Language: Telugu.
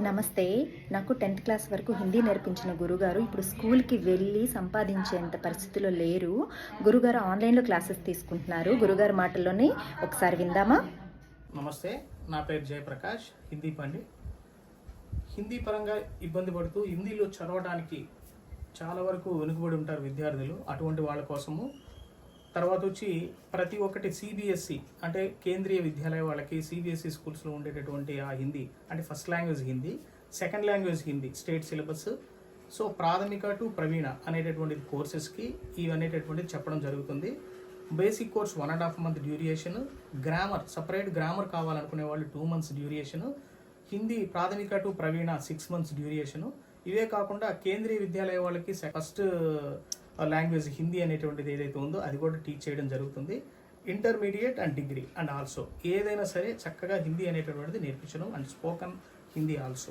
నమస్తే. నాకు 10th క్లాస్ వరకు హిందీ నేర్పించిన గురుగారు ఇప్పుడు స్కూల్‌కి వెళ్ళి సంపాదించేంత పరిస్థితిలో లేరు. గురుగారు ఆన్‌లైన్‌లో క్లాసెస్ తీసుకుంటున్నారు. గురుగారి మాటల్లోనే ఒకసారి విందామా? నమస్తే, నా పేరు జయప్రకాష్, హిందీ పండిట్. హిందీ పరంగా ఇబ్బంది పడుతూ హిందీలో చదవడానికి చాలా వరకు వెనుకబడి ఉంటారు విద్యార్థులు. అటువంటి వాళ్ళ కోసము తర్వాత వచ్చి ప్రతి ఒక్కటి సిబిఎస్ఈ అంటే కేంద్రీయ విద్యాలయ వాళ్ళకి సిబిఎస్ఈ స్కూల్స్లో ఉండేటటువంటి ఆ హిందీ అంటే first language Hindi, second language Hindi state syllabus. So ప్రాథమిక టు ప్రవీణ అనేటటువంటి కోర్సెస్కి ఇవనేటటువంటిది చెప్పడం జరుగుతుంది. Basic course 1.5 month duration, grammar separate grammar కావాలనుకునే వాళ్ళు 2 months డ్యూరియేషను, హిందీ ప్రాథమిక టు ప్రవీణ 6 months డ్యూరియేషను. ఇవే కాకుండా కేంద్రీయ విద్యాలయ వాళ్ళకి ఫస్ట్ లాంగ్వేజ్ హిందీ అనేటువంటిది ఏదైతే ఉందో అది కూడా టీచ్ చేయడం జరుగుతుంది. Intermediate and degree and also ఏదైనా సరే చక్కగా హిందీ అనేటటువంటిది నేర్పించడం అండ్ స్పోకన్ హిందీ ఆల్సో.